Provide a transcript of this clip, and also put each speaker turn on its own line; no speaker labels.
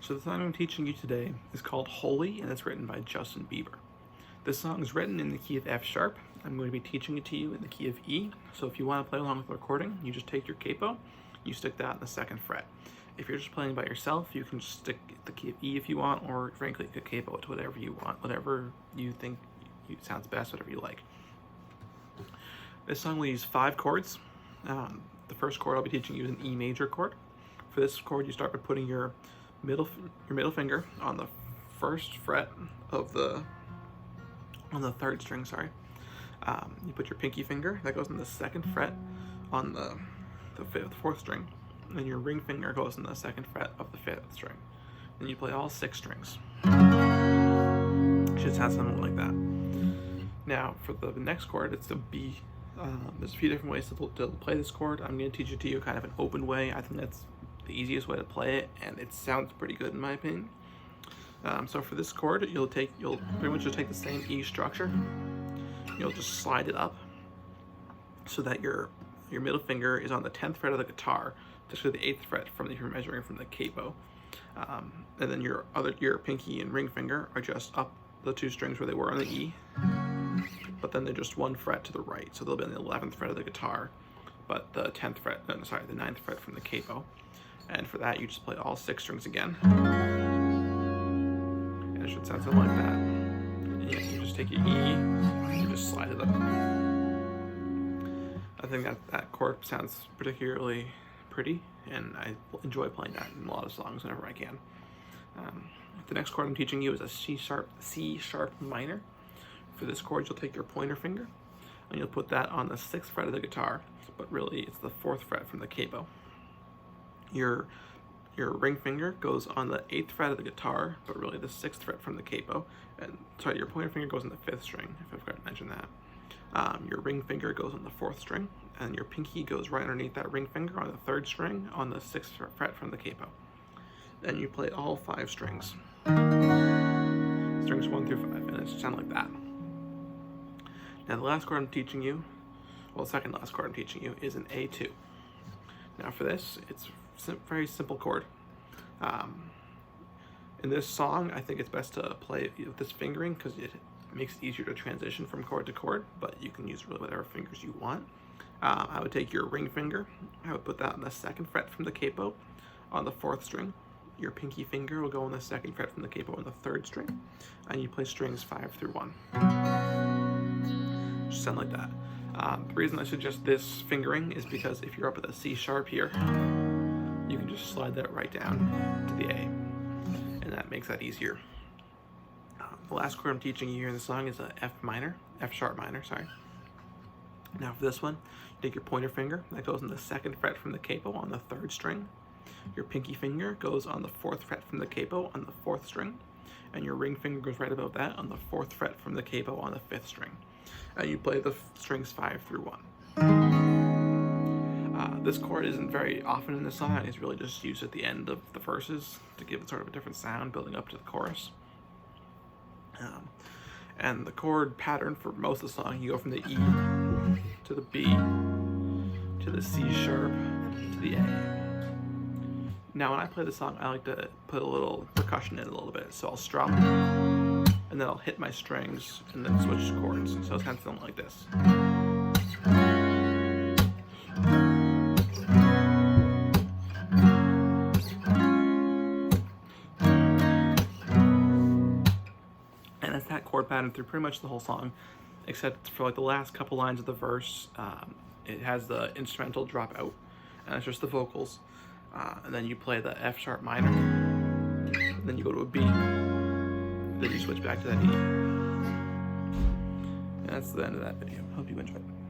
So the song I'm teaching you today is called Holy, and it's written by Justin Bieber. This song is written in the key of F sharp. I'm going to be teaching it to you in the key of E. So if you want to play along with the recording, you just take your capo, you stick that in the 2nd fret. If you're just playing by yourself, you can just stick the key of E if you want, or frankly, you could capo it to whatever you want, whatever you think sounds best, whatever you like. This song will use 5 chords. The first chord I'll be teaching you is an E major chord. For this chord, you start by putting your middle finger on the 1st fret of the 3rd string. Sorry, you put your pinky finger that goes on the 2nd fret on the 4th string, and your ring finger goes on the 2nd fret of the 5th string. And you play all 6 strings. It should sound something like that. Now, for the next chord, it's the B. There's a few different ways to play this chord. I'm going to teach it to you kind of an open way. I think that's the easiest way to play it, and it sounds pretty good in my opinion. So for this chord, you'll pretty much just take the same E structure. You'll just slide it up so that your middle finger is on the 10th fret of the guitar, just to the 8th fret if you're measuring from the capo. And then your pinky and ring finger are just up the 2 strings where they were on the E, but then they're just 1 fret to the right, so they'll be on the 11th fret of the guitar, but the 9th fret from the capo. And for that, you just play all 6 strings again, and it should sound something like that. And you just take your E and you just slide it up. I think that chord sounds particularly pretty, and I enjoy playing that in a lot of songs whenever I can. The next chord I'm teaching you is a C sharp minor. For this chord, you'll take your pointer finger and you'll put that on the 6th fret of the guitar, but really it's the 4th fret from the capo. Your ring finger goes on the 8th fret of the guitar, but really the 6th fret from the capo. And sorry, your pointer finger goes on the 5th string, if I forgot to mention that. Your ring finger goes on the 4th string, and your pinky goes right underneath that ring finger on the 3rd string on the 6th fret from the capo. Then you play all 5 strings. Strings 1 through 5, and it should sound like that. Now the last chord I'm teaching you, well, the second last chord I'm teaching you is an A2. Now for this, it's a very simple chord. In this song, I think it's best to play with this fingering because it makes it easier to transition from chord to chord, but you can use really whatever fingers you want. I would take your ring finger, I would put that on the 2nd fret from the capo on the 4th string. Your pinky finger will go on the 2nd fret from the capo on the 3rd string, and you play strings 5 through 1. Just sound like that. The reason I suggest this fingering is because if you're up at the C sharp here, you can just slide that right down to the A, and that makes that easier. The last chord I'm teaching you here in the song is a F sharp minor, sorry. Now for this one, you take your pointer finger, that goes on the 2nd fret from the capo on the 3rd string. Your pinky finger goes on the 4th fret from the capo on the 4th string, and your ring finger goes right above that on the 4th fret from the capo on the 5th string. And you play the strings 5 through 1. This chord isn't very often in the song. It's really just used at the end of the verses to give it sort of a different sound building up to the chorus. And the chord pattern for most of the song, you go from the E to the B to the C sharp to the A. Now when I play the song, I like to put a little percussion in a little bit. So I'll strum, and then I'll hit my strings, and then switch chords. So it's kind of something like this. And it's that chord pattern through pretty much the whole song, except for like the last couple lines of the verse. It has the instrumental drop out, and it's just the vocals. And then you play the F sharp minor, and then you go to a B, then you switch back to that E. And that's the end of that video. Hope you enjoyed it.